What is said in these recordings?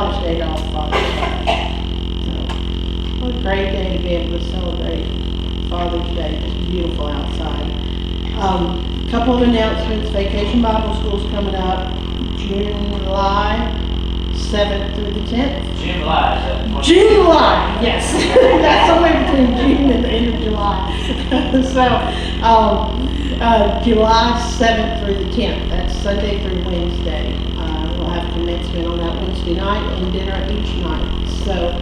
Father's Day off Father's Day. So, what a great day to be able to celebrate Father's Day. Just beautiful outside. A couple of announcements. Vacation Bible School's coming up July 7th through the 10th. July, yes. That's somewhere between June and the end of July. So, July 7th through the 10th. That's Sunday through Wednesday. We'll have commencement on that Wednesday night and dinner each night. So,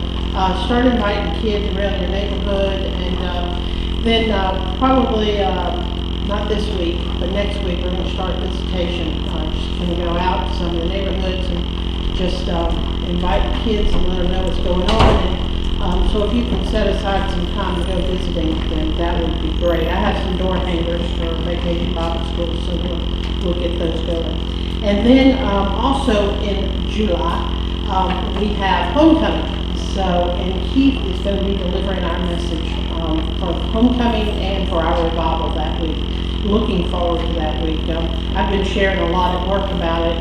start inviting kids around your neighborhood, and then probably not this week, but next week we're going to start visitation. Just going to go out to some of the neighborhoods and just invite the kids and let them know what's going on. And so if you can set aside some time to go visiting, then that would be great. I have some door hangers for Vacation Bible School, so we'll get those going. And then also in July, we have homecoming. So, and Keith is going to be delivering our message for homecoming and for our revival that week. Looking forward to that week. I've been sharing a lot at work about it,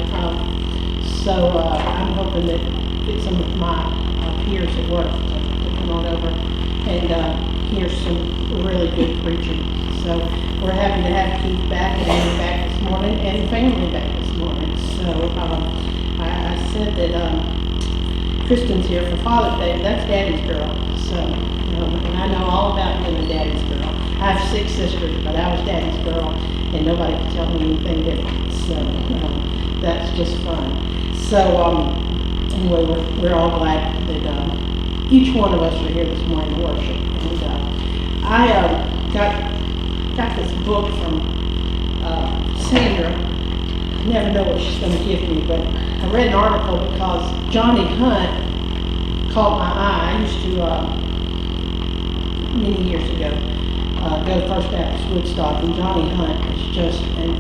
so I'm hoping that get some of my peers at work to come on over and hear some really good preaching. So we're happy to have Keith back and Amy back this morning and family back this morning. So I said that Kristen's here for Father's Day. That's Daddy's girl. So, and I know all about being a Daddy's girl. I have 6 sisters, but I was Daddy's girl, and nobody could tell me anything different. So that's just fun. So anyway, we're all glad that each one of us are here this morning to worship. And I got this book from Sandra. I never know what she's going to give me, but I read an article because Johnny Hunt caught my eye. I used to, many years ago, go to First Baptist Woodstock, and Johnny Hunt is just an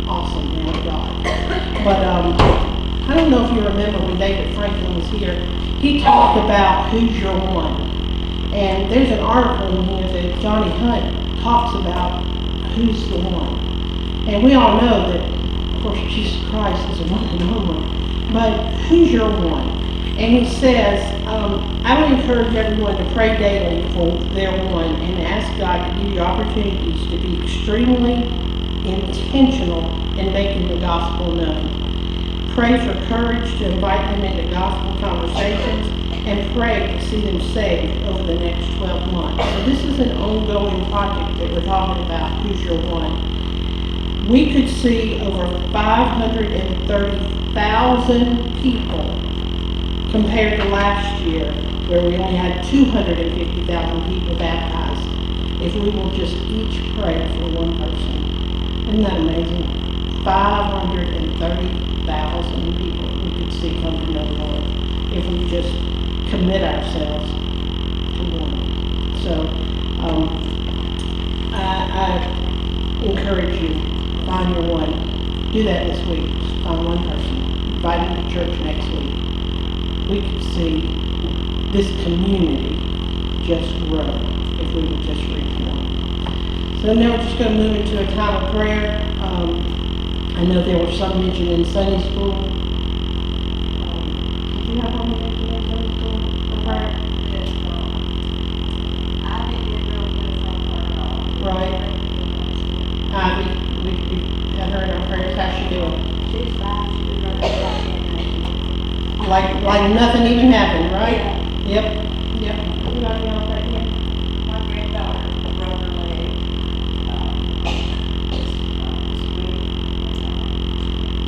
awesome man of God. But I don't know if you remember when David Franklin was here, he talked about who's your one. And there's an article in here that Johnny Hunt talks about who's the one. And we all know that, of course, Jesus Christ is the one and only. But who's your one? And he says, I would encourage everyone to pray daily for their one and ask God to give you opportunities to be extremely intentional in making the gospel known. Pray for courage to invite them into gospel conversations, and pray to see them saved over the next 12 months. So this is an ongoing project that we're talking about, Who's Your One? We could see over 530,000 people compared to last year, where we only had 250,000 people baptized, if we will just each pray for one person. Isn't that amazing? 530,000 people we could see come to know the Lord if we just commit ourselves to one. So I encourage you, find your one. Do that this week. Just find one person. Invite them to church next week. We could see this community just grow if we would just reach one. So now we're just going to move into a time of prayer. I know there were some mentioned in Sunday school. Did you have one mentioned in Sunday school for prayer? Yes, I didn't get real good from her at all. Right. We had her in our prayers. How's she doing? She's fine. She was running Like nothing even happened, right? Yeah. Yep. You got me on right here. My granddaughter broke her leg this week.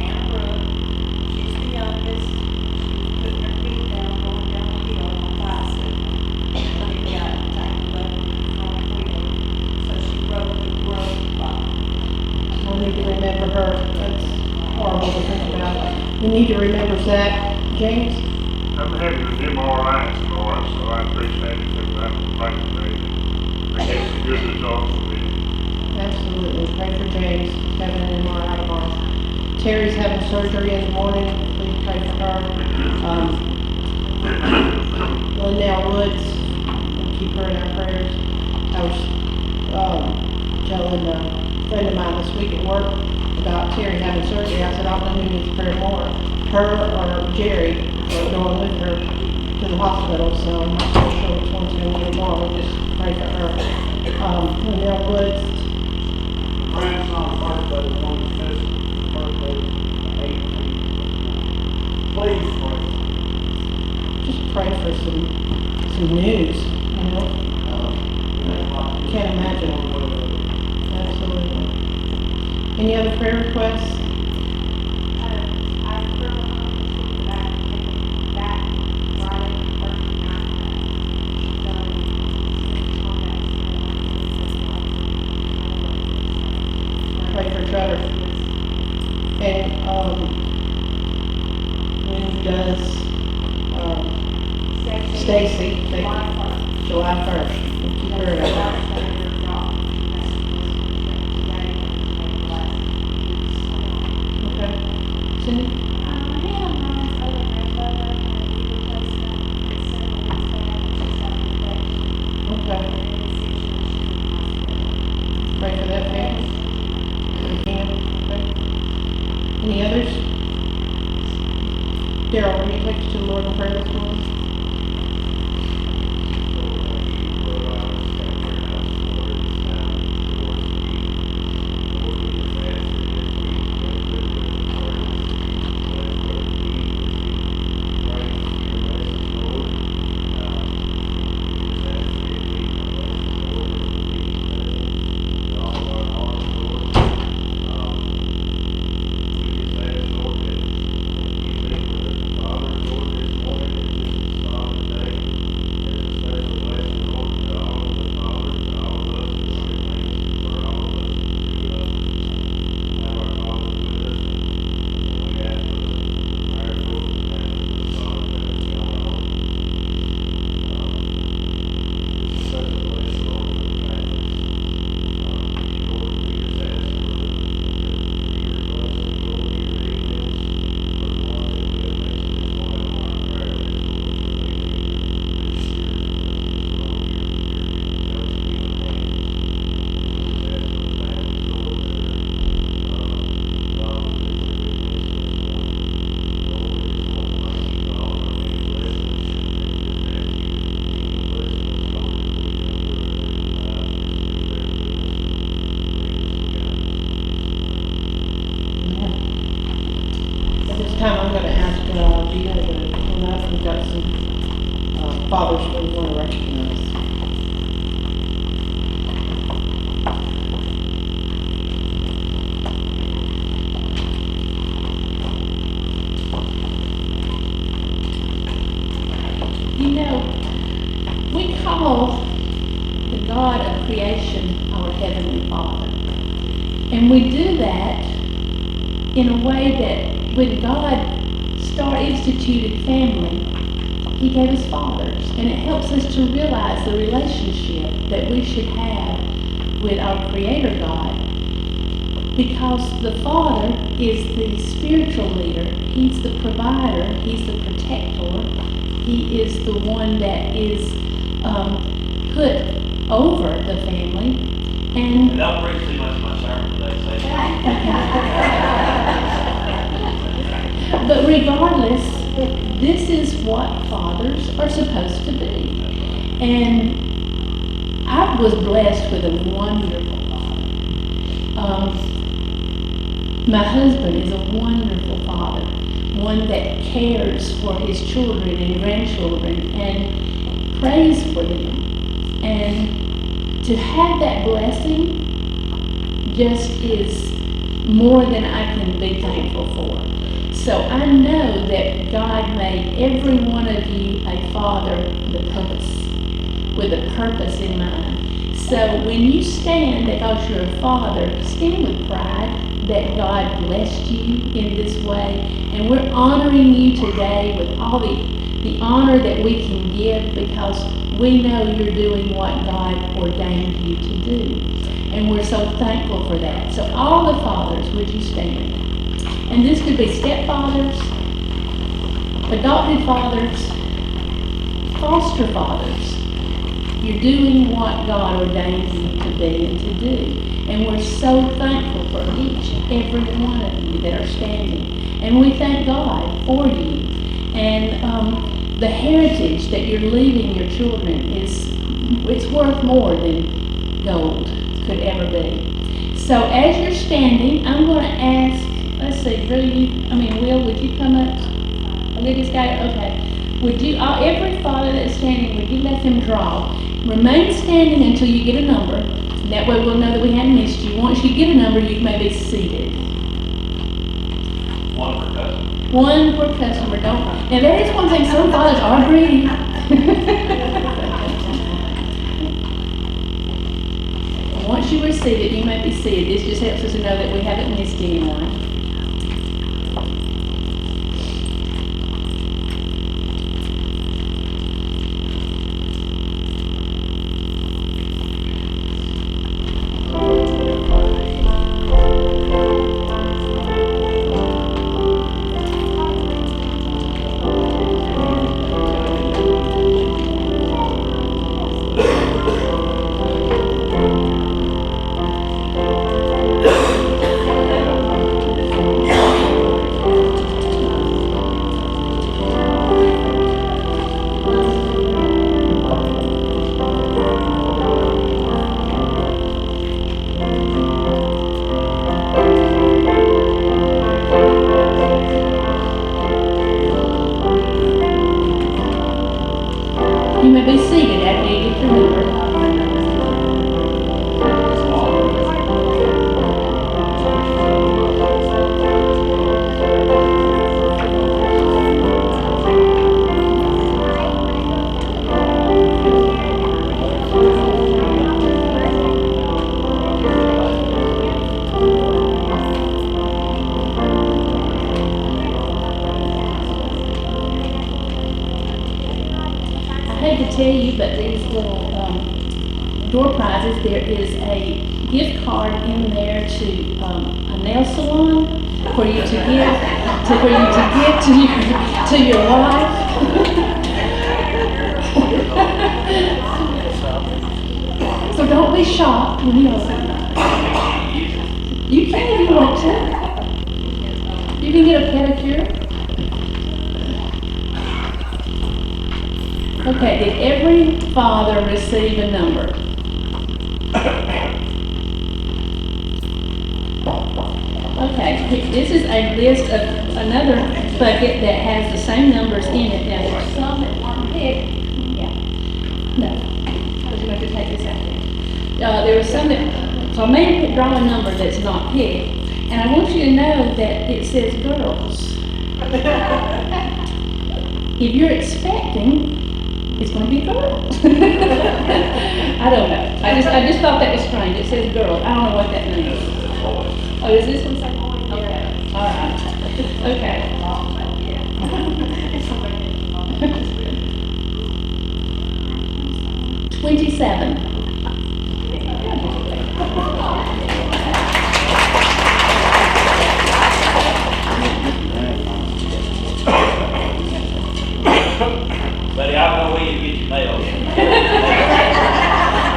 Anna Brooke, she's the youngest. She was putting her feet down, going down the hill on a bicycle. But it got tangled up in the front wheel. So she broke the growth bone. We need to remember her. That's horrible to think about. We need to remember Zach. James? I'm having an MRI tomorrow, so I appreciate it because I'm praying today. I get some good results from it. Absolutely. Pray for James. He's having an MRI tomorrow. Terry's having surgery in the morning. Please pray for her. Lynell Woods, we'll keep her in our prayers. I was telling a friend of mine this week at work about Terry having surgery. I said, I don't know who needs prayer more, her or Jerry, or going with her to the hospital, so I'm not quite sure which one's gonna need it more. We'll just pray for her. Linnell Woods, Grandson's birthday, the one that says birthday, 18. Please pray. just pray for some news, you know? I can't imagine. Absolutely. Any other prayer requests? I really want to see that back Friday, Thursday night. She's on that. Pray for Trevor. And, when does, Stacy, July 1st. We'll keep her in our- Okay. Cindy? Okay. Pray for that family. We can. Okay. Any others? Daryl, will you take us to the Lord in prayer this morning? At this time, I'm going to ask Gina to come up. We've got some fathers we want to recognize. You know, we call the God of creation our Heavenly Father. And we do that in a way that when God instituted family, He gave us fathers. And it helps us to realize the relationship that we should have with our Creator God. Because the Father is the spiritual leader. He's the provider. He's the protector. He is the one that is put over the family. And don't preach too much of my sermon today, say. But regardless, this is what fathers are supposed to be. And I was blessed with a wonderful father. My husband is a wonderful father, one that cares for his children and grandchildren and prays for them. And to have that blessing just is more than I can be thankful for. So I know that God made every one of you a father with a purpose in mind. So when you stand because you're a father, stand with pride that God blessed you in this way. And we're honoring you today with all the honor that we can give because we know you're doing what God ordained you to do. And we're so thankful for that. So all the fathers, would you stand? And this could be stepfathers, adopted fathers, foster fathers. You're doing what God ordained you to be and to do. And we're so thankful for every one of you that are standing. And we thank God for you. And the heritage that you're leaving your children it's worth more than gold could ever be. So as you're standing, I'm going to ask, let's see, Will, would you come up? Olivia's got it, okay. Would you, every father that's standing, would you let them draw? Remain standing until you get a number. And that way we'll know that we hadn't missed you. Once you get a number, you may be seated. One per customer. One per customer, don't. Now there is one thing, some fathers are greedy. Once you receive it, you may be seated. This just helps us to know that we haven't missed anyone. You may be seated after you get your number. I hate to tell you, but these little door prizes, there is a gift card in there to a nail salon for you to give to your wife. So don't be shocked when you open it. You can if you want to. You can get a pedicure. Okay, did every father receive a number? Okay, this is a list of another bucket that has the same numbers in it. Now, there's some that aren't picked. Yeah. No, because you're going to take this out there. There was some that, so I made it draw a number that's not picked. And I want you to know that it says girls. If you're expecting, it's going to be girls. I don't know. I just thought that was strange. It says girls. I don't know what that means. Oh, is this one say boy? Okay. All right. Okay. 27. Buddy, I'll go with you to get your mail.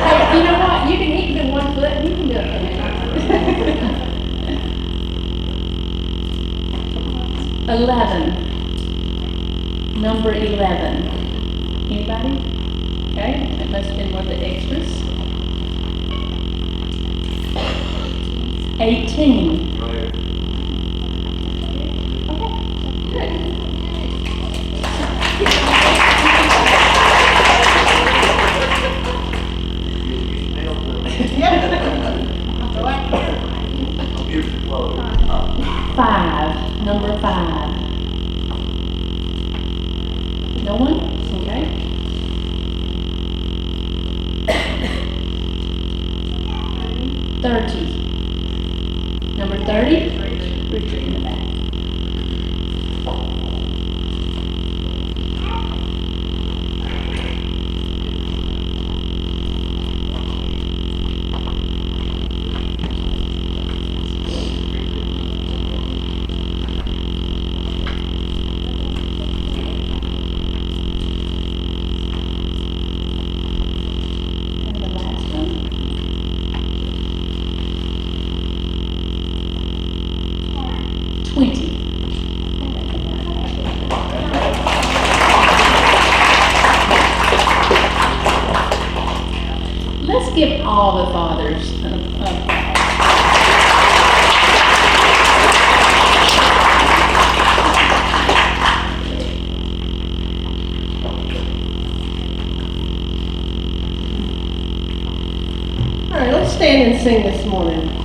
Hey, you know what? You can eat with one foot. You can do it for me. 11. Number 11. Anybody? Okay, that must have been one of the extras. 18. Okay, good. Five. Number 5. No one? Okay. 30. Number 30? Richard in the back. And the last one? give all the fathers All right, let's stand and sing this morning.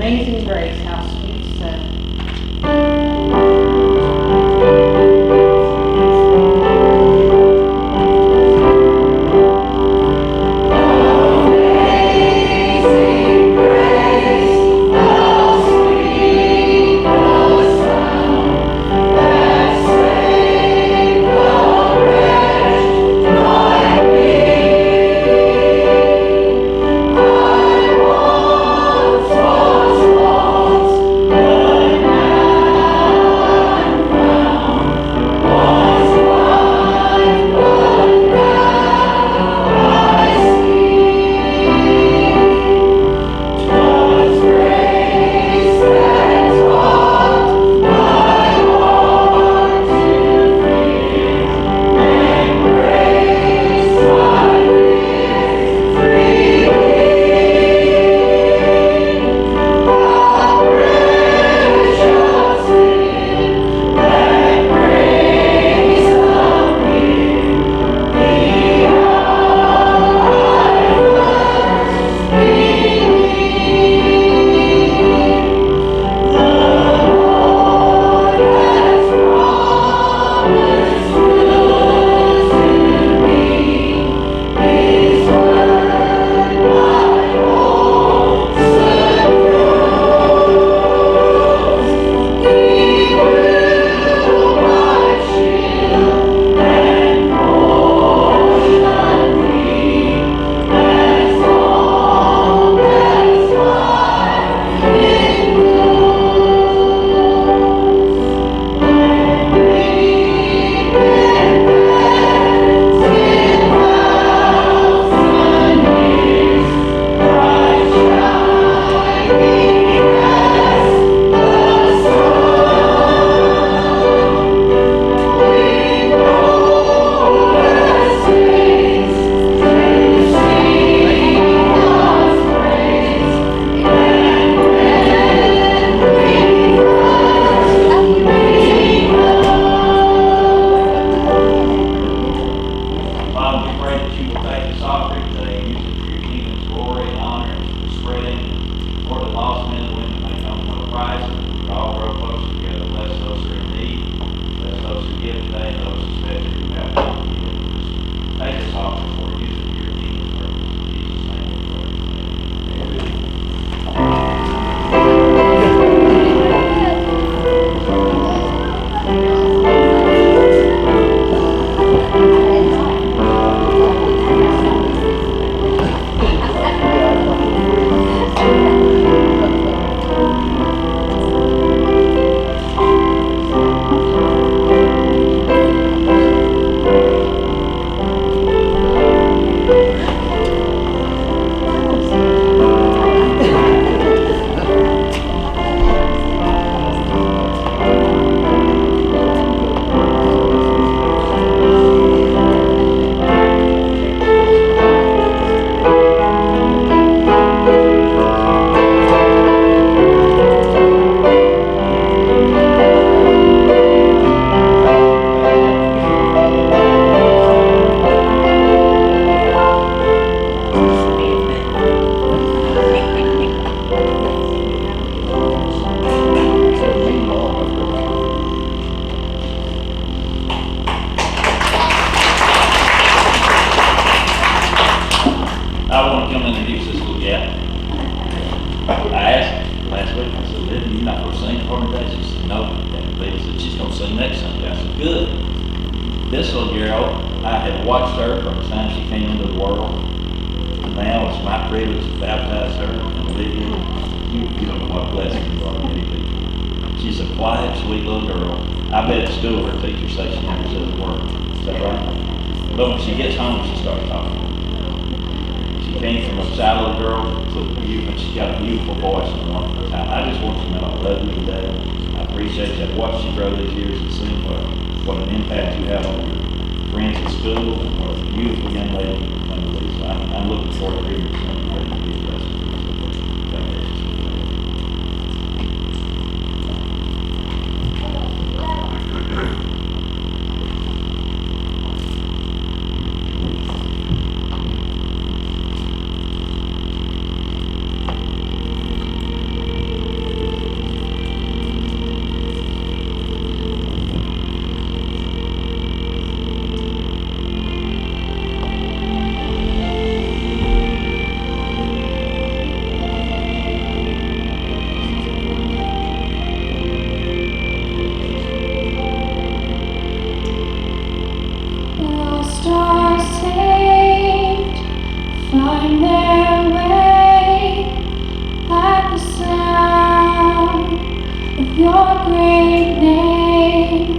Amazing grace, how sweet the sound. I Christ, we all grow closer together. Bless those who are in need. Bless those who give today and those especially who have not given. Just take this offering for you for your kingdom's purpose. In Jesus' name we pray. Amen. I want to come introduce this little gal. I asked her last week, I said, Lydia, you're not going to sing for me today? She said, no. And Lydia said, she's going to sing next Sunday. I said, good. This little girl, I had watched her from the time she came into the world. And now it's my privilege to baptize her. And Lydia, you don't know what blessing you are to many people. She's a quiet, sweet little girl. I bet at school her teacher says she never says a word. Is that right? But when she gets home, she starts talking. She came from a shy little girl to you, and she's got a beautiful voice and a wonderful time. I just want you to know I love you today. I appreciate you. I've watched you grow these years and seen what an impact you have on your friends at school and what a beautiful young lady you've come to be. So I'm looking forward to hearing you sing. You're ready to be blessed. God bless you. Lost are saved, find their way at the sound of your great name.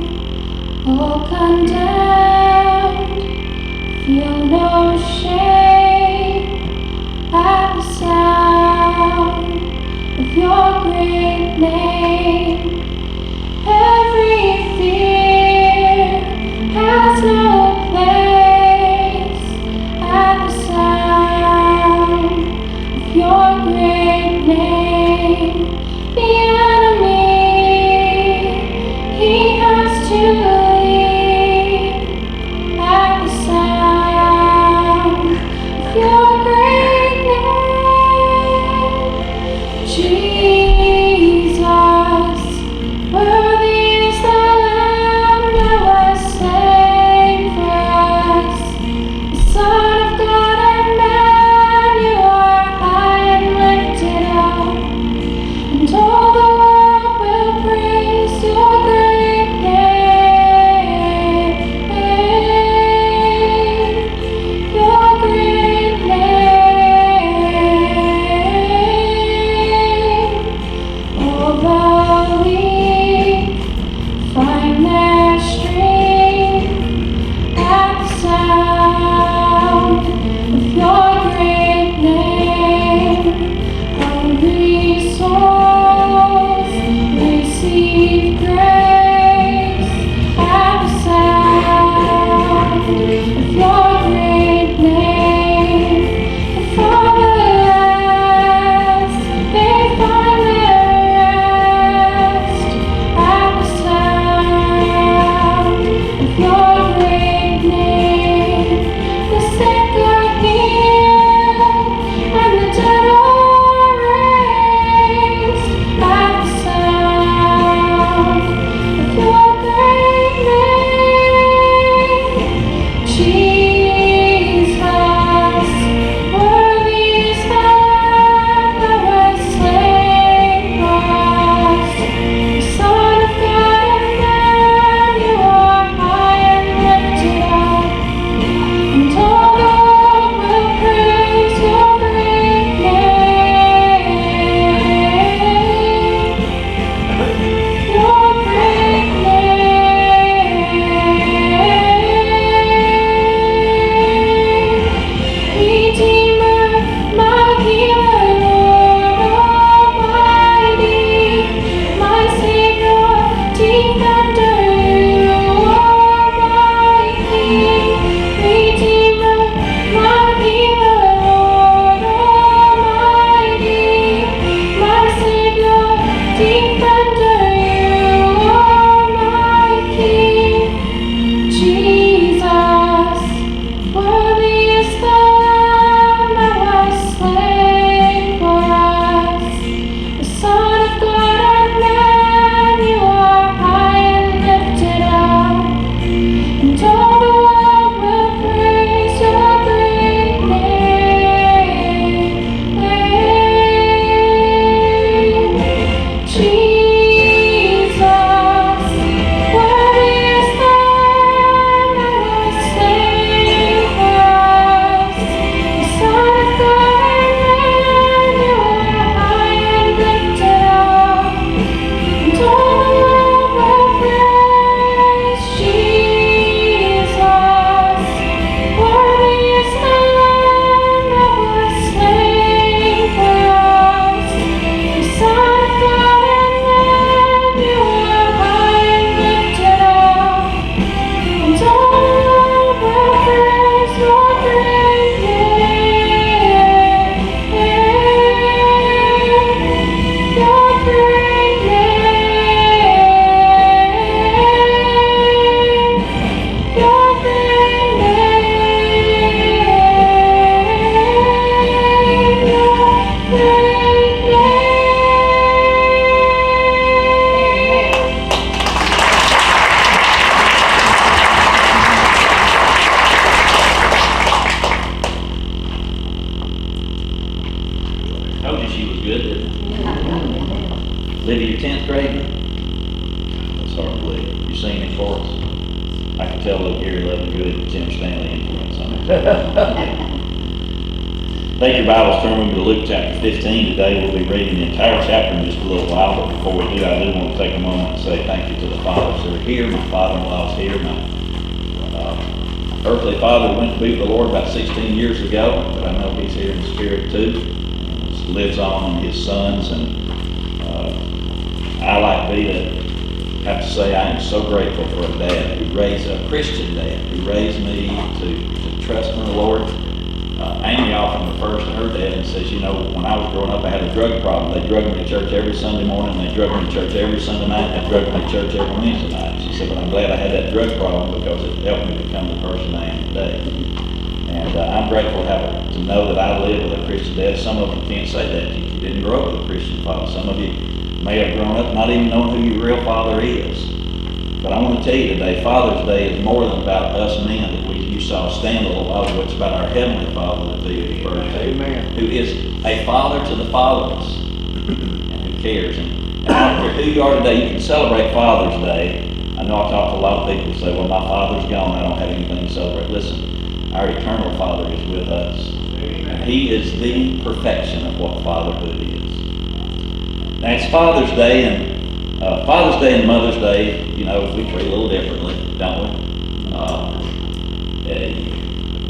All condemned, feel no shame at the sound of your great name. Every fear has no place at the sound of your great name. The enemy, he has to leave at the sound of your great name. Jesus, worthy is the Lamb that was slain Lydia, your 10th grader? That's hard to believe. You singing for us? I can tell little Gary loved good Jim Stanley influence on it. Take your Bibles, turn with me to Luke chapter 15 today. We'll be reading the entire chapter in just a little while, but before we do, I do want to take a moment and say thank you to the fathers that are here. My father-in-law's here. My earthly father went to be with the Lord about 16 years ago, but I know he's here in spirit too. He lives on in his sons, and I like to have to say I am so grateful for a dad who raised a Christian dad, who raised me to trust in the Lord. Amy often refers to her dad and says, you know, when I was growing up, I had a drug problem. They drugged me to church every Sunday morning, they drugged me to church every Sunday night, they drugged me to church every Wednesday night. She said, but I'm glad I had that drug problem because it helped me become the person I am today. And I'm grateful to know that I live with a Christian dad. Some of them can't say that. You didn't grow up with a Christian father. Some of you may have grown up not even knowing who your real father is. But I want to tell you today, Father's Day is more than about us men that you saw stand a little while ago. It's about our Heavenly Father that Thea referred to. Amen. Who is a father to the fatherless and who cares. And I don't care who you are today, you can celebrate Father's Day. I know I talk to a lot of people who say, well, my father's gone, I don't have anything to celebrate. Listen, our eternal Father is with us. Amen. He is the perfection of what fatherhood is. Now it's Father's Day, and Father's Day and Mother's Day, you know, we treat a little differently, don't we?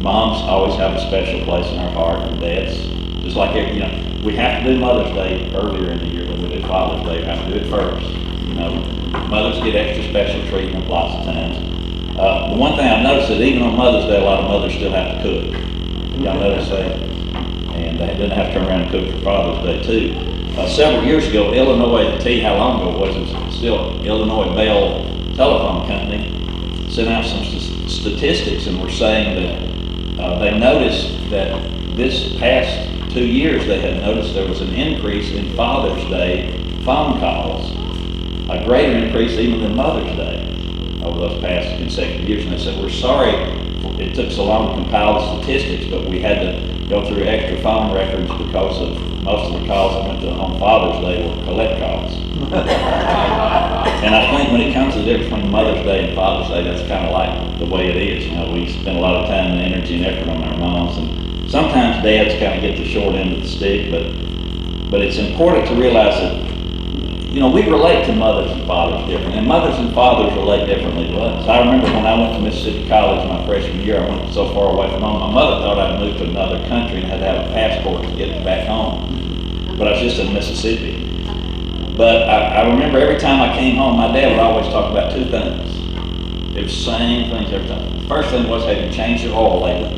Moms always have a special place in our heart, and dads, just like you know, we have to do Mother's Day earlier in the year than we do Father's Day. We have to do it first. You know, mothers get extra special treatment lots of times. The one thing I've noticed is even on Mother's Day, a lot of mothers still have to cook. Y'all notice that? And they didn't have to turn around and cook for Father's Day too. Several years ago, Illinois, to tell you how long ago it was still Illinois Bell Telephone Company, sent out some statistics and were saying that they noticed that this past 2 years they had noticed there was an increase in Father's Day phone calls, a greater increase even than Mother's Day over those past consecutive years. And they said, we're sorry it took so long to compile the statistics, but we had to go through extra phone records because of most of the calls that went to on Father's Day were collect calls. And I think when it comes to the difference between Mother's Day and Father's Day, that's kind of like the way it is. You know, we spend a lot of time and energy and effort on our moms, and sometimes dads kind of get the short end of the stick, but it's important to realize that, you know, we relate to mothers and fathers differently, and mothers and fathers relate differently to us. I remember when I went to Mississippi College my freshman year, I went so far away from home, my mother thought I'd moved to another country and had to have a passport to get back home. But I was just in Mississippi. But I remember every time I came home, my dad would always talk about two things. It was the same things every time. The first thing was, have you changed your oil lately?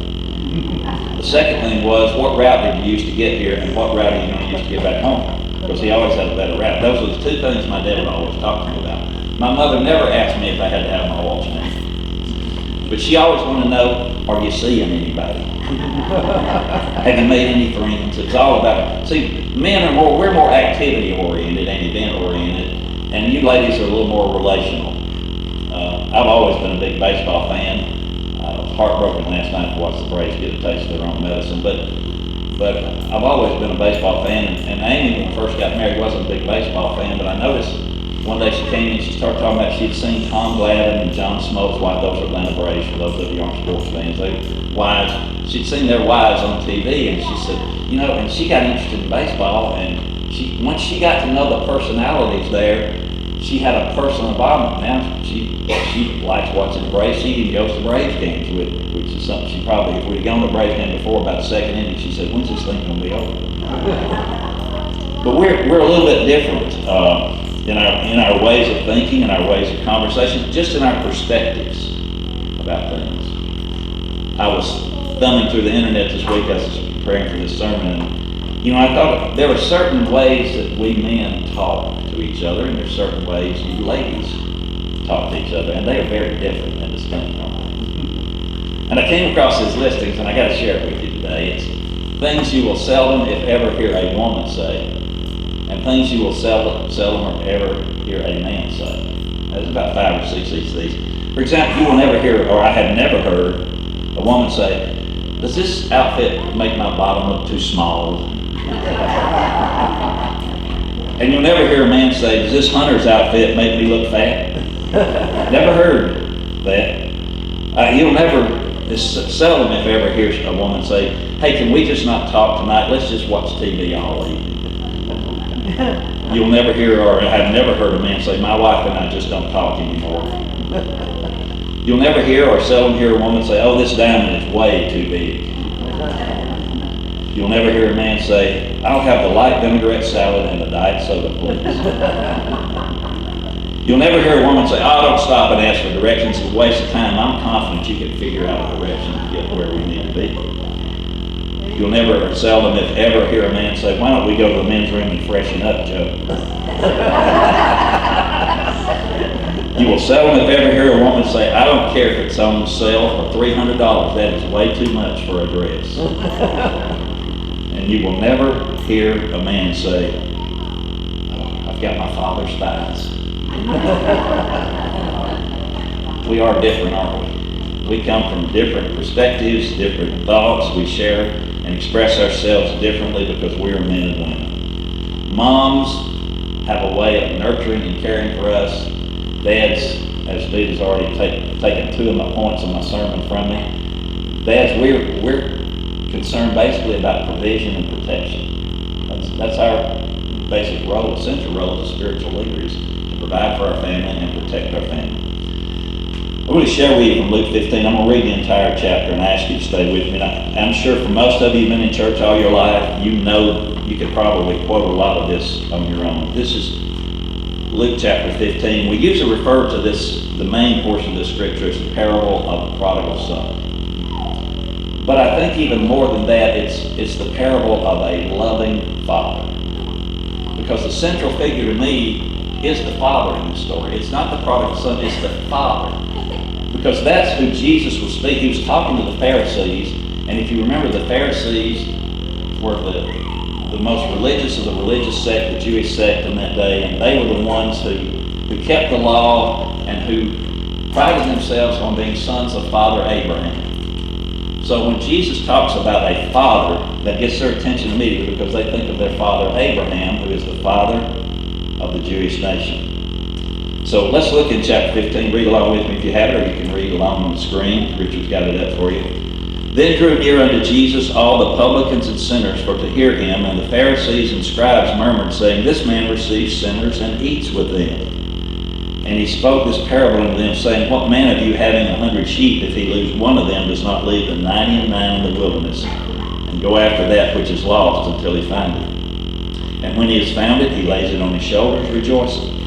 The second thing was, what route did you use to get here and what route are you going to use to get back home? Because he always had a better route. Those were the two things my dad would always talk to me about. My mother never asked me if I had to have my oil changed. But she always wanted to know, are you seeing anybody? Have you made any friends? It's all about, see, men are we're more activity oriented and event oriented, and you ladies are a little more relational. I've always been a big baseball fan. I was heartbroken last night to watch the Braves get a taste of their own medicine, but I've always been a baseball fan, and Amy, when we first got married, wasn't a big baseball fan, but I noticed one day she came in and she started talking about she'd seen Tom Glavine and John Smoltz, those are Atlanta Braves, for those of you who aren't sports fans, she'd seen their wives on TV, and she said, you know, and she got interested in baseball, and once she got to know the personalities there, she had a personal involvement. Now she likes watching the Braves. She even goes to Braves games with me, which is something she probably, if we'd gone to Braves game before about the second inning, she said, when's this thing gonna be over? But we're a little bit different in our ways of thinking, in our ways of conversation, just in our perspectives about things. I was thumbing through the internet this week as I was preparing for this sermon, and you know, I thought there are certain ways that we men talk to each other, and there's certain ways you ladies talk to each other, and they are very different and distinct, aren't they? And I came across these listings, and I got to share it with you today. It's things you will seldom, if ever, hear a woman say, and things you will seldom or ever hear a man say. There's about 5 or 6 of these. For example, you will never hear, or I have never heard, a woman say, does this outfit make my bottom look too small? And you'll never hear a man say, does this hunter's outfit make me look fat? Never heard that. You'll never, it's seldom if ever hear a woman say, hey, can we just not talk tonight? Let's just watch TV all evening. You'll never hear, or I've never heard a man say, my wife and I just don't talk anymore. You'll never hear or seldom hear a woman say, oh, this diamond is way too big. You'll never hear a man say, I'll have the light vinaigrette salad and a diet soda, please. You'll never hear a woman say, oh, don't stop and ask for directions. It's a waste of time. I'm confident you can figure out a direction to get where we need to be. You'll never, or seldom, if ever, hear a man say, why don't we go to the men's room and freshen up, Joe? You will seldom, if ever, hear a woman say, I don't care if it's on sale for $300. That is way too much for a dress. And you will never hear a man say, oh, I've got my father's thighs. We are different, aren't we? We come from different perspectives, different thoughts. We share and express ourselves differently because we are men and women. Moms have a way of nurturing and caring for us. Dads, as Steve has already taken two of my points in my sermon from me, dads, we're concerned basically about provision and protection. That's our basic role, essential role as a spiritual leader, is to provide for our family and protect our family. I'm going to share with you from Luke 15. I'm going to read the entire chapter and ask you to stay with me. And I'm sure for most of you who've been in church all your life, you know you could probably quote a lot of this on your own. This is Luke chapter 15. We usually refer to this, the main portion of this scripture, as the parable of the prodigal son. But I think even more than that, it's the parable of a loving father. Because the central figure to me is the father in this story. It's not the prodigal son, it's the father. Because that's who Jesus was speaking. He was talking to the Pharisees, and if you remember, the Pharisees were the most religious of the religious sect, the Jewish sect in that day, and they were the ones who kept the law and who prided themselves on being sons of Father Abraham. So when Jesus talks about a father, that gets their attention immediately because they think of their father Abraham, who is the father of the Jewish nation. So let's look in chapter 15. Read along with me if you have it, or you can read along on the screen. Richard's got it up for you. Then drew near unto Jesus all the publicans and sinners for to hear him, and the Pharisees and scribes murmured, saying, this man receives sinners and eats with them. And he spoke this parable unto them, saying, what man of you having 100 sheep, if he lose one of them, does not leave the 99 in the wilderness, and go after that which is lost until he find it? And when he has found it, he lays it on his shoulders, rejoicing.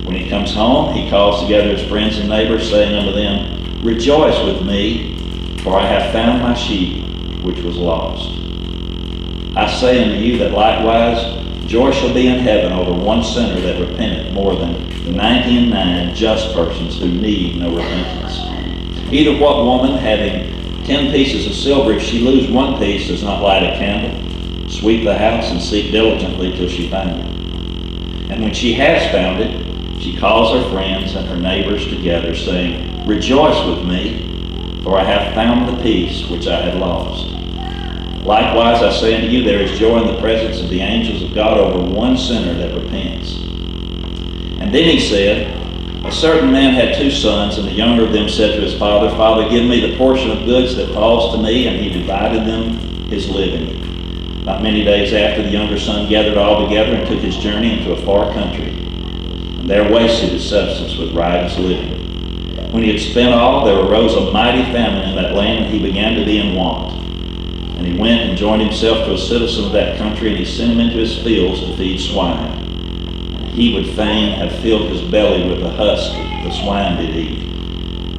When he comes home, he calls together his friends and neighbors, saying unto them, rejoice with me, for I have found my sheep which was lost. I say unto you that likewise joy shall be in heaven over one sinner that repenteth, more than 99 just persons who need no repentance. Either what woman, having 10 pieces of silver, if she lose one piece, does not light a candle, sweep the house, and seek diligently till she find it? And when she has found it, she calls her friends and her neighbors together, saying, rejoice with me, for I have found the piece which I had lost. Likewise, I say unto you, there is joy in the presence of the angels of God over one sinner that repents. And then he said, a certain man had 2 sons, and the younger of them said to his father, Father, give me the portion of goods that falls to me, and he divided them his living. Not many days after, the younger son gathered all together and took his journey into a far country, and there wasted his substance with riotous living. When he had spent all, there arose a mighty famine in that land, and he began to be in want. And he went and joined himself to a citizen of that country, and he sent him into his fields to feed swine. And he would fain have filled his belly with the husk the swine did eat,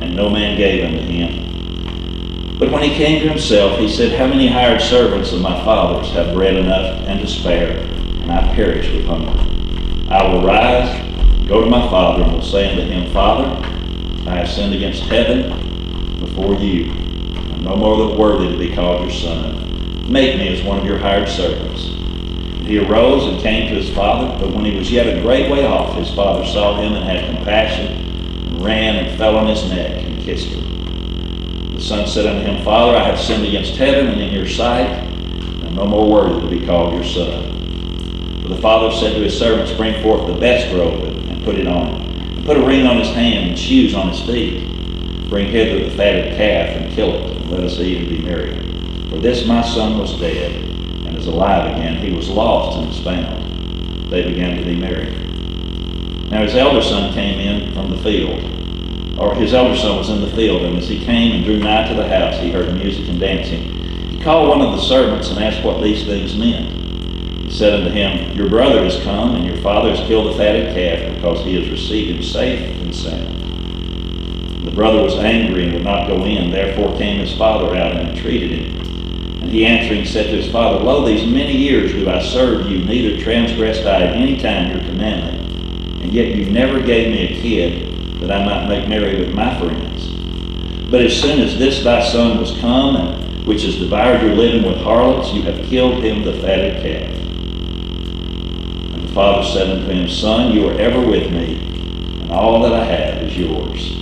and no man gave unto him. But when he came to himself, he said, how many hired servants of my father's have bread enough and to spare, and I perish with hunger? I will rise, go to my father, and will say unto him, Father, I have sinned against heaven before you. I'm no more worthy to be called your son. Make me as one of your hired servants. And he arose and came to his father, but when he was yet a great way off, his father saw him and had compassion, and ran and fell on his neck and kissed him. The son said unto him, Father, I have sinned against heaven and in your sight, and I'm no more worthy to be called your son. So the father said to his servants, bring forth the best robe and put it on him. And put a ring on his hand and shoes on his feet. Bring hither the fatted calf and kill it, and let us eat and be merry. For this my son was dead, and is alive again. He was lost and is found. They began to be merry. Now his elder son came in from the field, or his elder son was in the field, and as he came and drew nigh to the house, he heard music and dancing. He called one of the servants and asked what these things meant. He said unto him, your brother is come, and your father has killed the fatted calf, because he has received him safe and sound. The brother was angry and would not go in. Therefore came his father out and entreated him. And he answering said to his father, lo, these many years do I serve you, neither transgressed I at any time your commandment. And yet you never gave me a kid, that I might make merry with my friends. But as soon as this thy son was come, and which has devoured your living with harlots, you have killed him the fatted calf. And the father said unto him, son, you are ever with me, and all that I have is yours.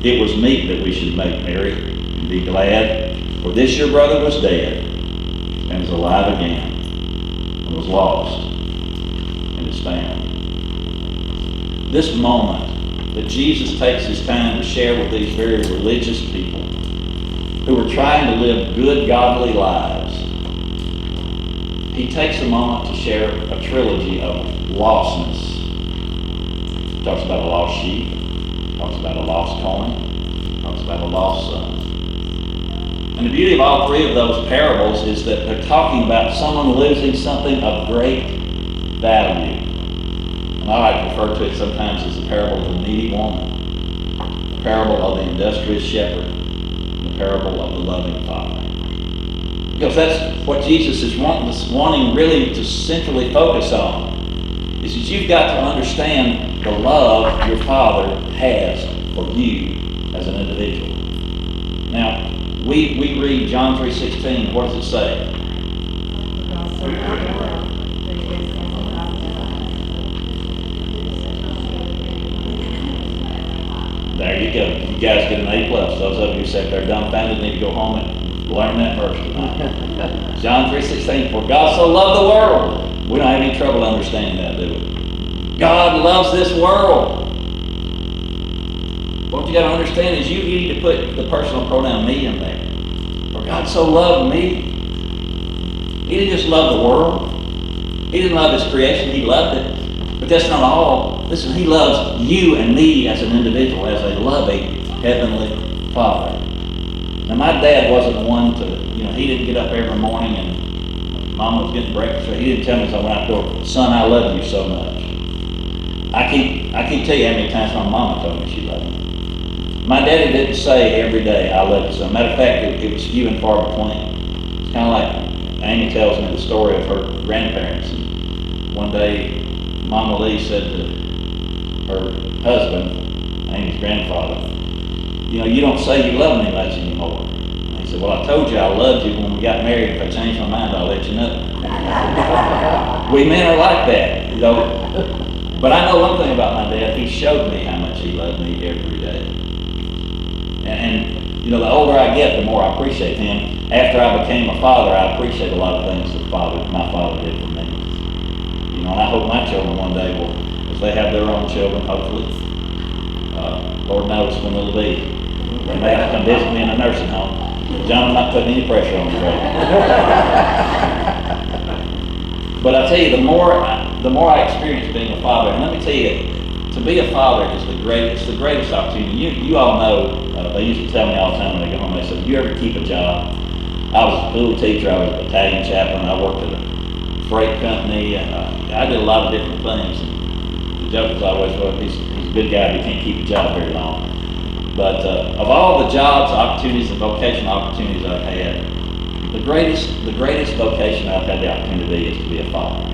It was meet that we should make merry and be glad, for this your brother was dead, and is alive again, and was lost, and is found. This moment that Jesus takes his time to share with these very religious people who were trying to live good, godly lives, he takes a moment to share a trilogy of lostness. He talks about a lost sheep, talks about a lost coin, talks about a lost son. And the beauty of all three of those parables is that they're talking about someone losing something of great value. And I like to refer to it sometimes as the parable of the needy woman, the parable of the industrious shepherd, and the parable of the loving father. Because that's what Jesus is wanting really to centrally focus on, is that you've got to understand the love your Father has for you as an individual. Now, we read John 3:16. What does it say? There you go. You guys get an A+. Those of you who sat there dumbfounded need to go home and learn that verse tonight. John 3:16. For God so loved the world. We don't have any trouble understanding that, do we? God loves this world. What you got to understand is you need to put the personal pronoun me in there. For God so loved me. He didn't just love the world. He didn't love his creation. He loved it. But that's not all. Listen, he loves you and me as an individual, as a loving Heavenly Father. Now, my dad wasn't one to, he didn't get up every morning and Mom was getting breakfast. He didn't tell me as I went out the door, son, I love you so much. I can't tell you how many times my mama told me she loved me. My daddy didn't say every day, I love you so. Matter of fact, it was few and far between. It's kind of like Amy tells me the story of her grandparents. And one day, Mama Lee said to her husband, Amy's grandfather, you don't say you love me much anymore. And he said, well, I told you I loved you when we got married. If I change my mind, I'll let you know. We men are like that, But I know one thing about my dad. He showed me how much he loved me every day. And the older I get, the more I appreciate him. After I became a father, I appreciate a lot of things that my father did for me. And I hope my children one day will, as they have their own children, hopefully, Lord knows when it'll be. They may have to come visit me in a nursing home. John, I'm not putting any pressure on you, right? But I tell you, the more I experience being a father, and let me tell you, to be a father is the greatest opportunity. You all know, they used to tell me all the time when they go home, they said, do you ever keep a job? I was a school teacher, I was a battalion chaplain, I worked at a freight company, and I did a lot of different things. And the joke was always, well, he's a good guy, but he can't keep a job very long. But of all the jobs, opportunities, and vocational opportunities I've had, the greatest vocation I've had the opportunity to be is to be a father.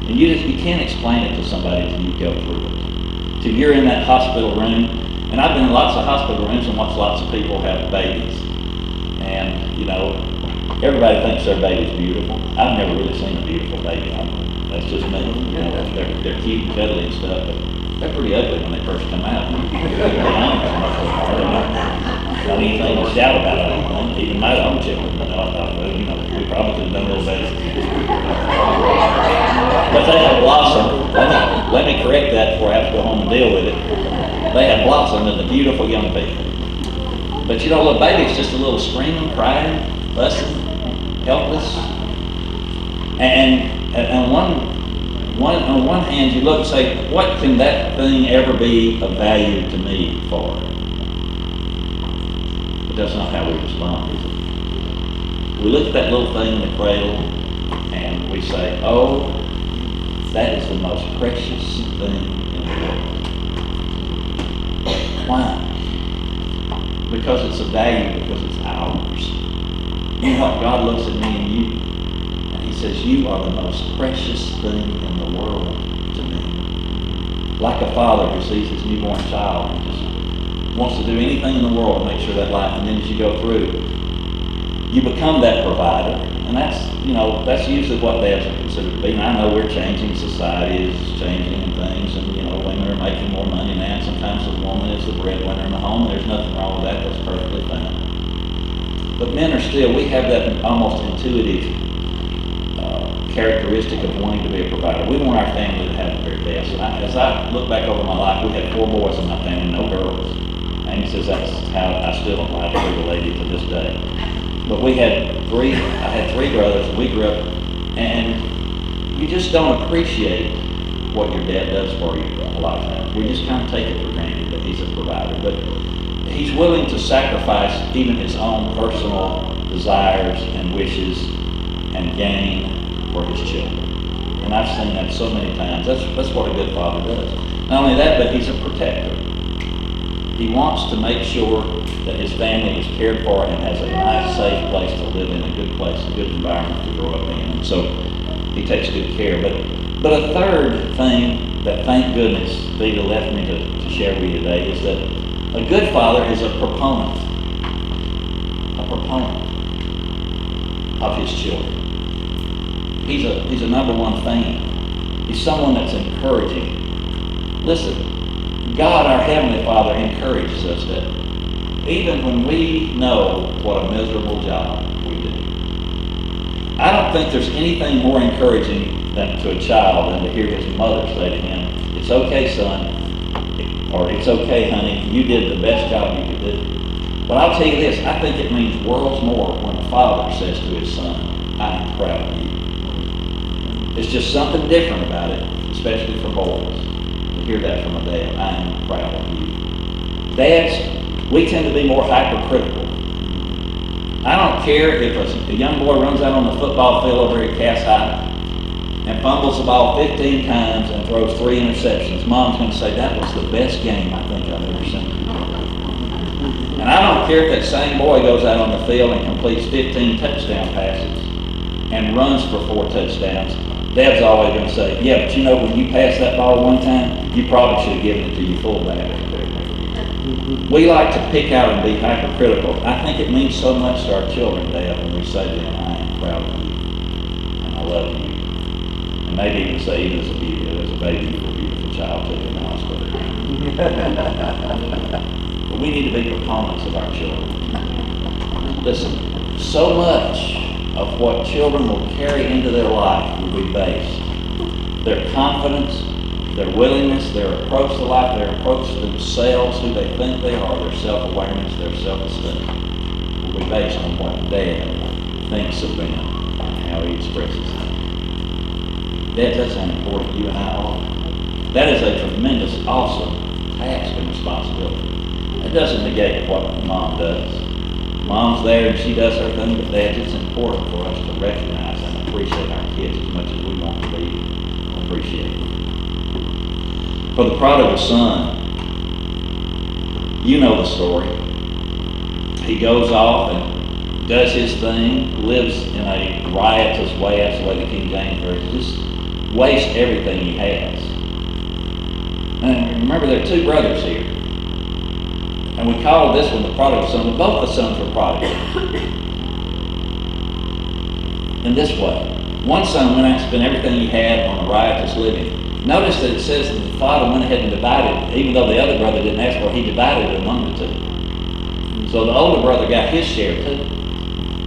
And you can't explain it to somebody until you go through it. Till you're in that hospital room, and I've been in lots of hospital rooms and watched lots of people have babies. And, everybody thinks their baby's beautiful. I've never really seen a beautiful baby. That's just me. They're cute and cuddly and stuff. But They're pretty ugly when they first come out. To be honest, don't anything to shout about, I don't think. Even my own children, I thought, well, we probably could have done a little better. But they have blossomed. Let me correct that before I have to go home and deal with it. They have blossomed into beautiful young people. But little baby's just a little screaming, crying, fussing, helpless. And on one hand, you look and say, what can that thing ever be of value to me for? But that's not how we respond, is it? We look at that little thing in the cradle and we say, oh, that is the most precious thing in the world. Why? Because it's a value, because it's ours. You know what? God looks at me and you, and He says, you are the most precious thing in the world to me. Like a father who sees his newborn child and just wants to do anything in the world to make sure that life, and then as you go through, you become that provider. And that's usually what dads are considered to be. And I know we're changing, society is changing and things, and women are making more money now, and sometimes the woman is the breadwinner in the home. There's nothing wrong with that, that's perfectly fine. But men are still, we have that almost intuitive characteristic of wanting to be a provider. We want our family to have the very best. And as I look back over my life, we had 4 boys in my family, no girls. Amy says that's how I still am like a lady to this day. But I had 3 brothers, and we grew up, and you just don't appreciate what your dad does for you a lot of times. We just kind of take it for granted that he's a provider. But he's willing to sacrifice even his own personal desires and wishes and gain for his children. And I've seen that so many times. That's what a good father does. Not only that, but he's a protector. He wants to make sure that his family is cared for and has a nice, safe place to live in, a good place, a good environment to grow up in. And so he takes good care. But a third thing that, thank goodness, Vita left me to share with you today is that a good father is a proponent of his children. He's a number one fan. He's someone that's encouraging. Listen, God, our Heavenly Father, encourages us that even when we know what a miserable job we do. I don't think there's anything more encouraging to a child than to hear his mother say to him, it's okay, son, or it's okay, honey, you did the best job you could do. But I'll tell you this, I think it means worlds more when a father says to his son, I am proud of you. It's just something different about it, especially for boys, to hear that from a dad, I am proud of you. Dads, we tend to be more hypercritical. I don't care if a young boy runs out on the football field over at Cass High and fumbles the ball 15 times and throws 3 interceptions. Mom's going to say, that was the best game I think I've ever seen. And I don't care if that same boy goes out on the field and completes 15 touchdown passes and runs for 4 touchdowns. Dad's always going to say, yeah, but when you passed that ball one time, you probably should have given it to your fullback. We like to pick out and be hypercritical. I think it means so much to our children, Dad, when we say to them, I am proud of you, and I love you. And maybe even say, even as a baby, you were a beautiful child too in the hospital. But we need to be proponents of our children. Listen, so much of what children will carry into their life will be based. Their confidence, their willingness, their approach to life, their approach to themselves, who they think they are, their self-awareness, their self-esteem, will be based on what Dad thinks of them and how he expresses them. Dad, that's how important you and I are. That is a tremendous, awesome task and responsibility. It doesn't negate what Mom does. Mom's there and she does her thing, but Dad, it's important for us to recognize and appreciate our kids as much as we want to be appreciated. For the prodigal son, you know the story. He goes off and does his thing, lives in a riotous way, that's the way the King James Version, just wastes everything he has. And remember, there are 2 brothers here. And we call this one the prodigal son, but both the sons were prodigal. In this way, one son went out and spent everything he had on riotous living. Notice that it says that the father went ahead and divided, even though the other brother didn't ask for it, he divided it among the two. So the older brother got his share too.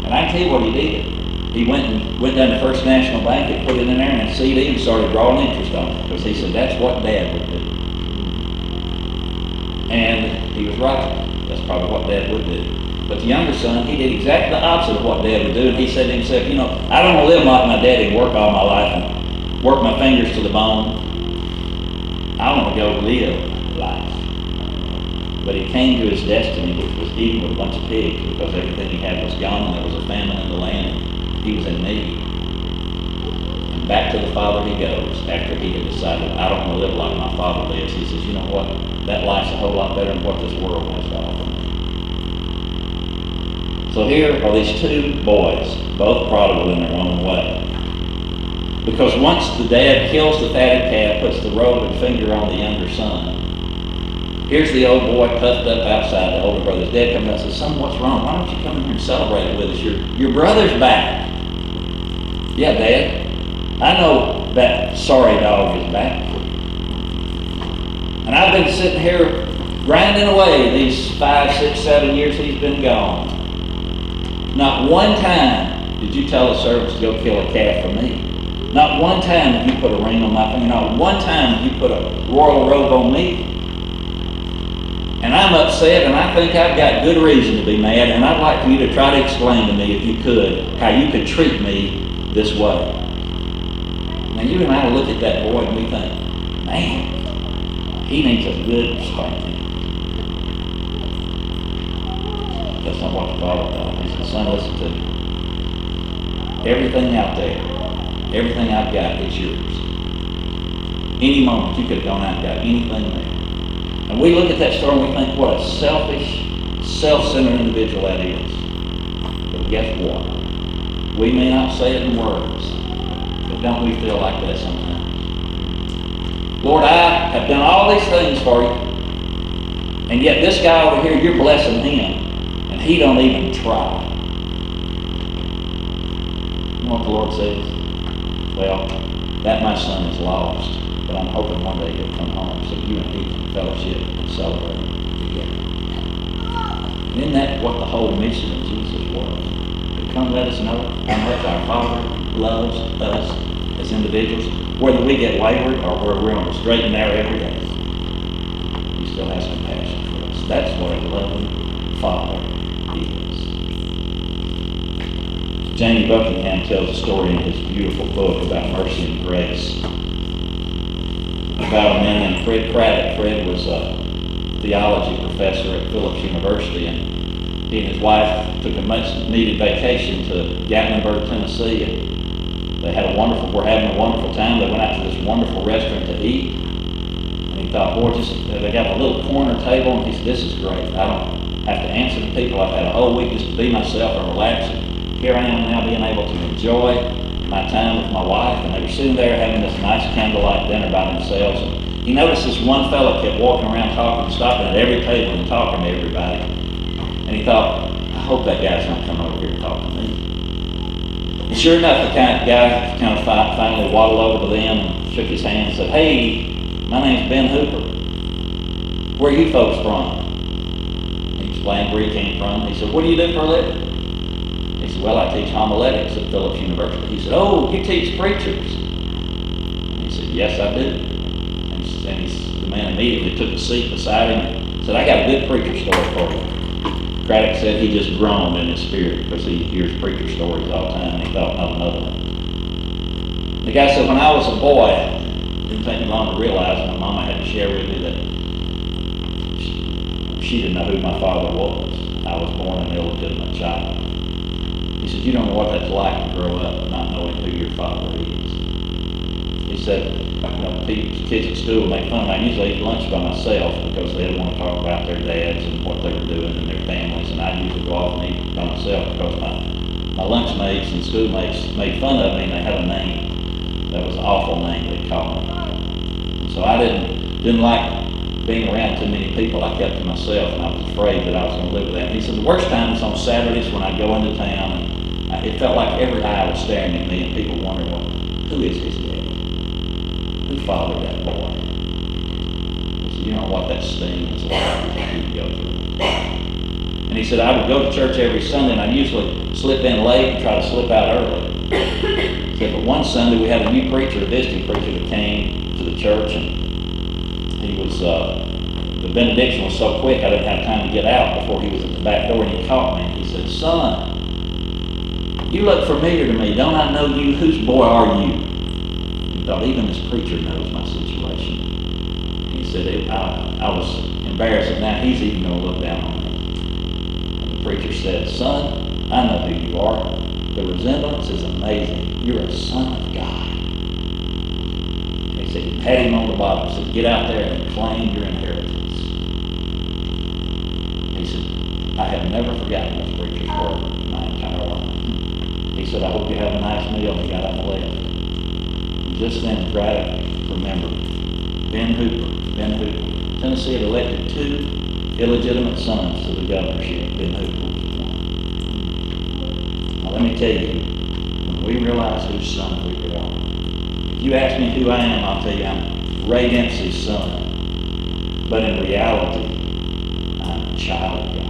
And I can tell you what he did. He went down to First National Bank and put it in there in a CD and started drawing interest on it, because he said that's what Dad would do. And he was right. That's probably what Dad would do. But the younger son, he did exactly the opposite of what Dad would do. And he said to himself, you know, I don't want to live like my daddy and work all my life and work my fingers to the bone. I want to go live life. But he came to his destiny, which was eating with a bunch of pigs, because everything he had was gone and there was a famine in the land and he was in need. And back to the father he goes after he had decided, I don't want to live like my father lives. He says, you know what? That life's a whole lot better than what this world has to offer me. So here are these two boys, both prodigal in their own way. Because once the dad kills the fatted calf, puts the robe and finger on the younger son, here's the old boy puffed up outside. The older brother's dad comes out and says, son, what's wrong? Why don't you come in here and celebrate it with us? Your brother's back. Yeah, Dad, I know that sorry dog is back. And I've been sitting here grinding away these 5, 6, 7 years he's been gone. Not one time did you tell the servants to go kill a calf for me. Not one time did you put a ring on my finger. Not one time did you put a royal robe on me. And I'm upset, and I think I've got good reason to be mad, and I'd like for you to try to explain to me, if you could, how you could treat me this way. Now you and I look at that boy and we think, man, he needs a good spanking. That's not what the father thought. He said, son, listen to me. Everything out there, everything I've got is yours. Any moment you could have gone out and got anything there. And we look at that story and we think, what a selfish, self-centered individual that is. But guess what? We may not say it in words, but don't we feel like that sometimes? Lord, I have done all these things for you, and yet this guy over here, you're blessing him, and he don't even try. You know what the Lord says? Well, that my son is lost, but I'm hoping one day he'll come home so you and he can fellowship and celebrate together. And isn't that what the whole mission of Jesus was? To come let us know how much our Father loves us as individuals, whether we get wayward or whether we're on the straight and narrow every day. He still has compassion for us. That's what a loving Father is. Jamie Buckingham tells a story in his beautiful book about mercy and grace about a man named Fred Craddock. Fred was a theology professor at Phillips University, and he and his wife took a much-needed vacation to Gatlinburg, Tennessee. And they had were having a wonderful time. They went out to this wonderful restaurant to eat, and he thought, boy, they got a little corner table, and he said, this is great. I don't have to answer to people. I've had a whole week just to be myself and relax. And here I am now being able to enjoy my time with my wife, and they were sitting there having this nice candlelight dinner by themselves. And he noticed this one fellow kept walking around talking, stopping at every table and talking to everybody. And he thought, I hope that guy's not coming over here to talk to me. And sure enough, the guy kind of finally waddled over to them and shook his hand and said, hey, my name's Ben Hooper. Where are you folks from? He explained where he came from. He said, what do you do for a living? He said, well, I teach homiletics at Phillips University. He said, oh, you teach preachers? And he said, yes, I do. And the man immediately took a seat beside him and said, I got a good preacher story for you. Craddock said he just groaned in his spirit because he hears preacher stories all the time, and he thought not another one. The guy said, when I was a boy, it didn't take me long to realize my mama had to share with me that she didn't know who my father was. I was born an illegitimate child. He said, you don't know what that's like to grow up not knowing who your father is. He said, kids at school make fun of me. I usually eat lunch by myself because they didn't want to talk about their dads and what they were doing and their families, and I usually go off and eat by myself because my lunch mates and schoolmates made fun of me, and they had a name that was an awful name they called me. And so I didn't like being around too many people. I kept to myself, and I was afraid that I was going to live with that. And he said the worst time is on Saturdays when I go into town, and it felt like every eye was staring at me, and people wondered, well, who is his daddy? Who fathered that boy. He said, you know what that sting is like that you go through. And he said, I would go to church every Sunday, and I usually slip in late and try to slip out early. He said, but one Sunday we had a new preacher, a visiting preacher, that came to the church, and he was, the benediction was so quick I didn't have time to get out before he was at the back door, and he caught me, and he said, son, you look familiar to me. Don't I know you? Whose boy are you? He thought, even this preacher knows my situation. He said, I was embarrassed, and now he's even going to look down on me. And the preacher said, son, I know who you are. The resemblance is amazing. You're a son of God. And he said, he patted him on the bottom and said, get out there and claim your inheritance. He said, I have never forgotten this preacher's word my entire life. He said, I hope you have a nice meal, and he got up and left. And just then, Braddock remembered Ben Hooper. Tennessee had elected 2 illegitimate sons to the governorship. Ben Hooper was one. Now let me tell you, when we realize whose son we really are, if you ask me who I am, I'll tell you I'm Ray Dempsey's son. But in reality, I'm a child of God.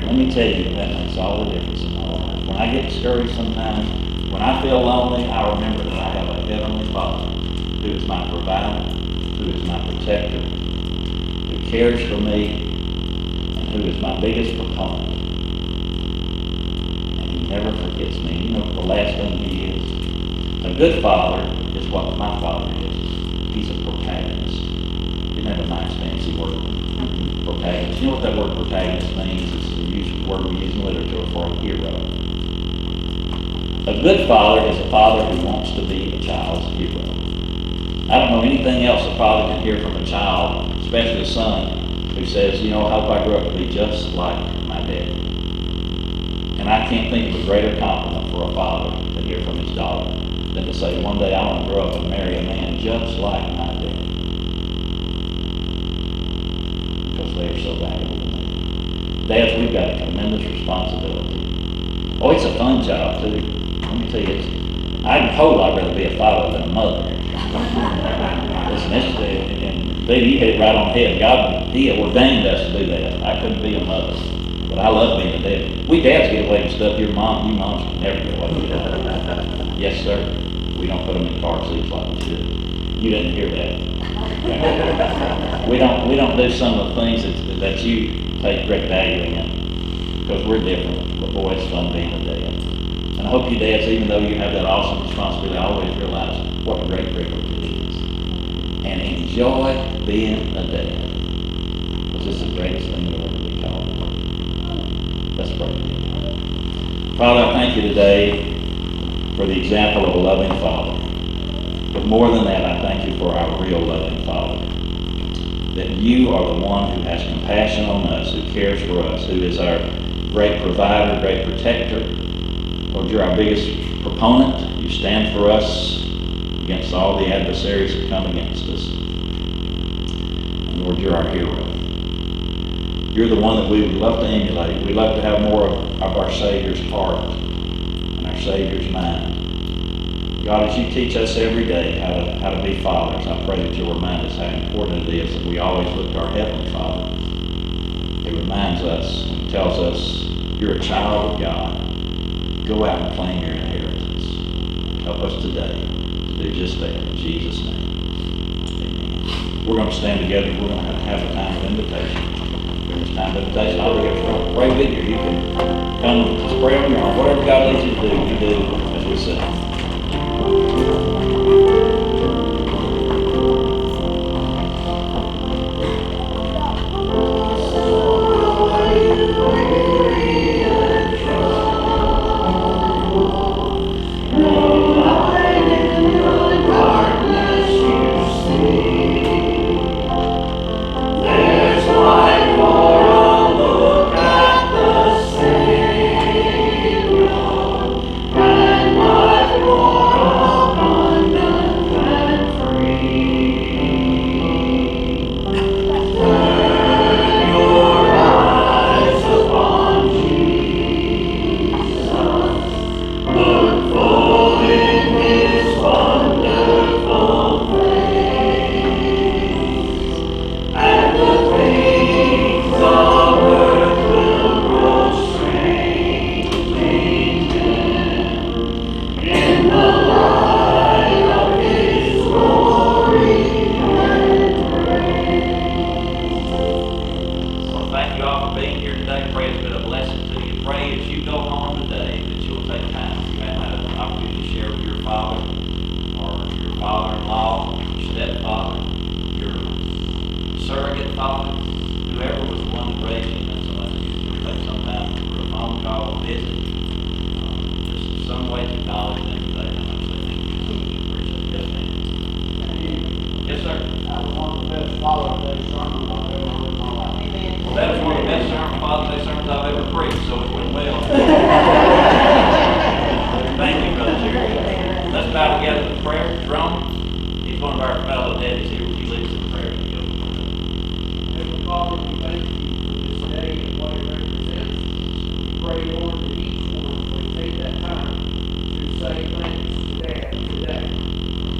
Let me tell you, that makes all the difference in my life. When I get discouraged sometimes, when I feel lonely, I remember that I have a heavenly Father who is my provider, who is my protector, who cares for me, and who is my biggest proponent. And he never forgets me. You know the last thing he is? A good father is what my father is. He's a protagonist. Isn't that a nice fancy word? Protagonist. You know what that word protagonist means? It's the word we use in literature for a hero. A good father is a father who wants to be a child's hero. I don't know anything else a father can hear from a child, especially a son, who says, you know, I hope I grow up to be just like my dad. And I can't think of a greater compliment for a father to hear from his daughter than to say, one day I want to grow up and marry a man just like my dad. Because they are so valuable to me. Dads, we've got a tremendous responsibility. Oh, it's a fun job, too. Let me tell you, I'm told I'd rather be a father than a mother. Listen, and baby, you hit it right on the head. God, He ordained us to do that. I couldn't be a mother, but I love being a dad. We dads get away with stuff you moms can never get away with. Yes, sir. We don't put them in car seats like we should. You didn't hear that. We don't do some of the things that you take great value in, because we're different. But boy, it's fun being a dad. And I hope you dads, even though you have that awesome responsibility, always realize what a great privilege it is. And enjoy being a dad. Because it's the greatest thing you'll ever be called. Let's pray together. Father, I thank you today for the example of a loving father. But more than that, I thank you for our real loving Father. That you are the one who has compassion on us, who cares for us, who is our great provider, great protector. Lord, you're our biggest proponent. You stand for us against all the adversaries that come against us. And Lord, you're our hero. You're the one that we would love to emulate. We'd love to have more of our Savior's heart and our Savior's mind. God, as you teach us every day how to be fathers, I pray that you'll remind us how important it is that we always look to our Heavenly Father. He reminds us and tells us, you're a child of God. Go out and claim your inheritance. Help us today to do just that in Jesus' name. Amen. We're going to stand together. We're going to have a time of invitation. During this time of invitation, I'll be here to pray with you. You can come and just pray on your own. Whatever God leads you to do, you do as we sing. surrogate fathers, whoever was the one that raised you, and somebody who's going to take some time for a phone call, a visit, just some way to acknowledge them today, how much they think you. Appreciate it. Yes, ma'am. Yes, sir. That was one of the best Father's Day sermons I've ever heard in my life. That was one of the best Father's Day sermons I've ever preached, so it went well. Thank you, Brother Jerry. Let's bow together in prayer. Jerome, he's one of our fellow daddies here. Would you lead us in prayer? Heavenly Father, we thank you for this day and what it represents. We pray, Lord, that each one would take that time to say thanks to Dad today.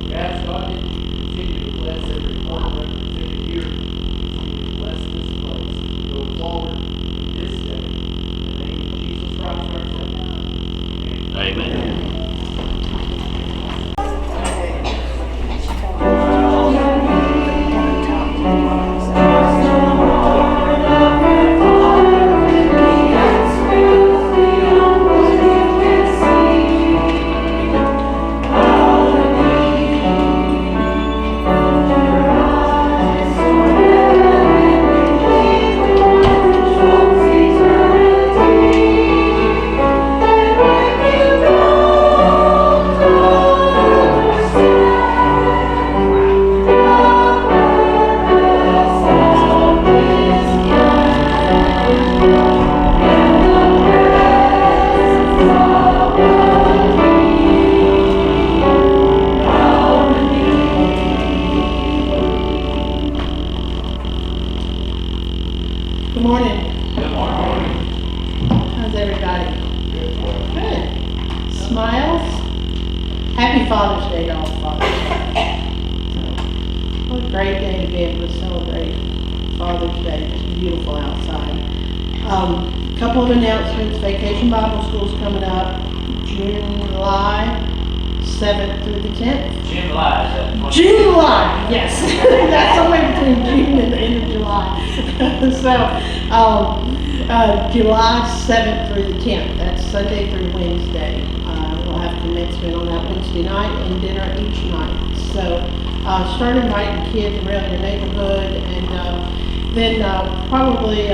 We ask, God, that you continue to bless every heart represented here. Continue to bless this place as we go forward in this day. In the name of Jesus Christ, our Savior. Amen. Amen. Good morning. Good morning. How's everybody? Good. Smiles? Happy Father's Day to all fathers. What a great day to be able to celebrate Father's Day. Just beautiful outside. A couple of announcements. Vacation Bible School's coming up July 7th through the 10th. July, is that 20? July, yes. That's somewhere between June and the end of July. So, July 7th through the 10th. That's Sunday through Wednesday. We'll have commencement on that Wednesday night and dinner each night. So, start inviting kids around your neighborhood, and then probably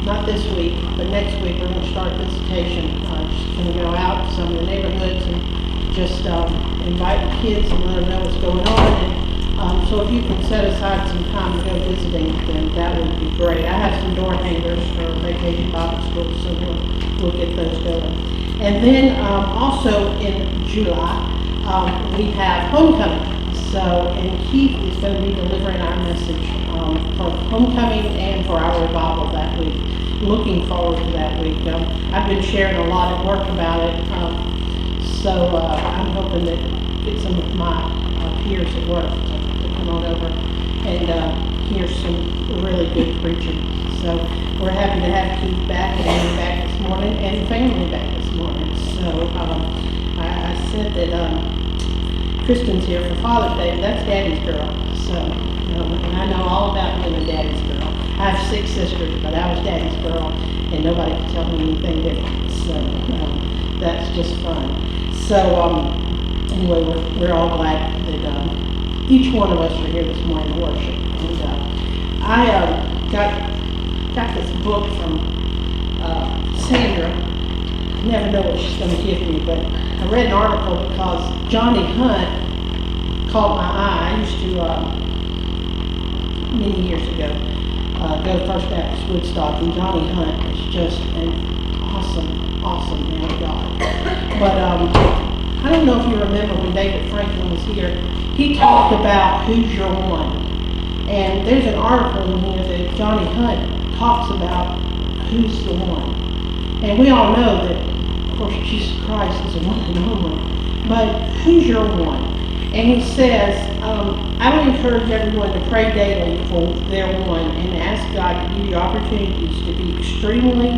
not this week, but next week we're going to start visitation. Just going to go out to some of the neighborhoods and just invite the kids and let them know what's going on. And so if you can set aside some time to go visiting, then that would be great. I have some door hangers for Vacation Bible School, so we'll get those going. And then also in July, we have homecoming. So, and Keith is going to be delivering our message for homecoming and for our revival that week. Looking forward to that week. I've been sharing a lot at work about it. So I'm hoping to get some of my peers at work to come on over and hear some really good preaching. So we're happy to have Keith back and Amy back this morning and family back this morning. So I said that Kristen's here for Father's Day, and that's Daddy's girl. So, and I know all about being a Daddy's girl. I have 6 sisters, but I was Daddy's girl, and nobody could tell me anything different. So that's just fun. So anyway, we're all glad that each one of us are here this morning to worship. And I got this book from Sandra. Never know what she's going to give me, but I read an article because Johnny Hunt caught my eye. I used to, many years ago, go to First Baptist Woodstock, and Johnny Hunt is just an awesome man of God. But I don't know if you remember when David Franklin was here, he talked about who's your one. And there's an article in here that Johnny Hunt talks about who's the one. And we all know that, of course, Jesus Christ is the one and only. But who's your one? And he says, I would encourage everyone to pray daily for their one and ask God to give you opportunities to be extremely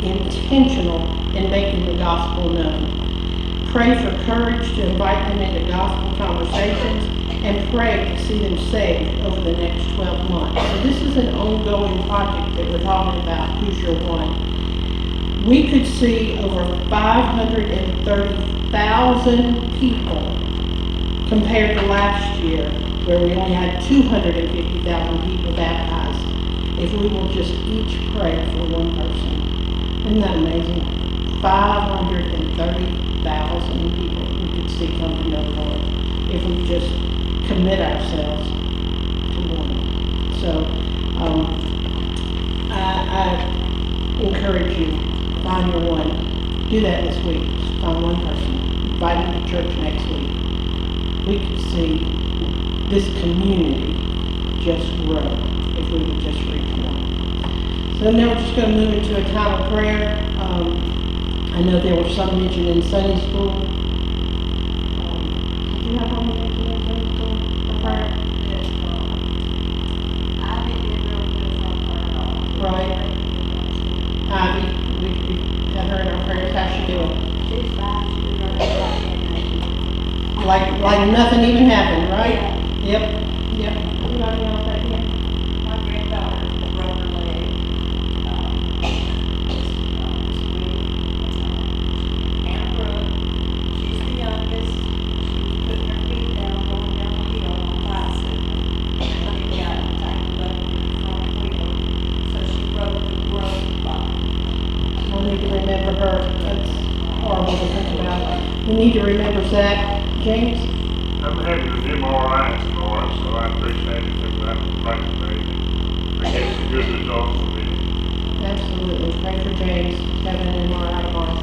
intentional in making the gospel known. Pray for courage to invite them into gospel conversations, and pray to see them saved over the next 12 months. So this is an ongoing project that we're talking about, Who's Your One? We could see over 530,000 people compared to last year where we only had 250,000 people baptized, if we will just each pray for one person. Isn't that amazing? 530,000 people we could see come to know the Lord if we just commit ourselves to one. So, I encourage you, find your one. Do that this week. Just find one person. Invite them to church next week. We could see this community just grow if we would just reach one. So now we're just going to move into a time of prayer. I know there were some mentioned in Sunday school. Did you have one mentioned in Sunday school for prayer? I didn't get real good from her at all. Right. Ivy, we had her in our prayers. How's she doing? She's fine, she was running like that. Like nothing even happened, right? Yep. Anybody else right here? My granddaughter broke her leg, this week. Anna Brooke, she's the youngest. She was putting her feet down, going down the hill on a bicycle. She got tangled up in the front wheel, so she broke the growth bone. We'll need to remember her. That's horrible to think about. We need to remember Zach. James? I'm having an MRI tomorrow, so I appreciate it if I can pray for me. I get some good results from it. Absolutely. Pray for James. He's having an MRI tomorrow.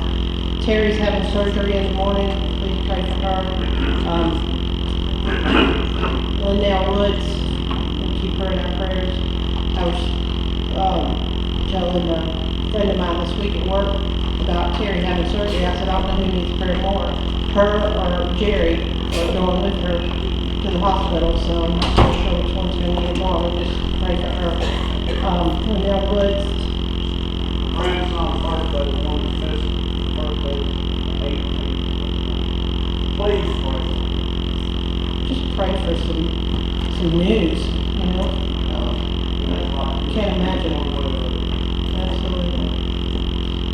Terry's having surgery in the morning. Please pray for her. Lynell Woods, we'll keep her in our prayers. I was telling a friend of mine this week at work about Terry having surgery. I said, I don't know who needs prayer more, her or Jerry, or going with her to the hospital, so I'm not so sure which one's going to need it more. We'll just pray for her. Lynell Woods, Grandson's birthday, the one that's missing, birthday, 18. Please pray. just pray for some news, you know? I can't imagine. Absolutely.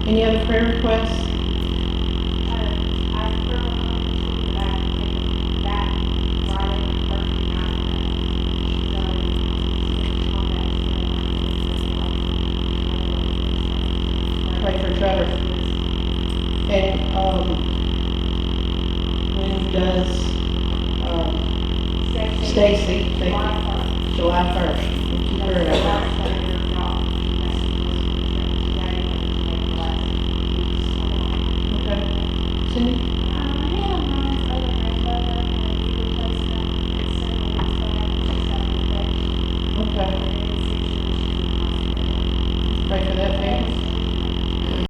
Any other prayer requests? I prefer to back Friday, Thursday night. Pray for Trevor. And, when does, Stacy, thank you. July 1st. We'll keep her in our prayers. Okay. Cindy? Okay. Pray for that family.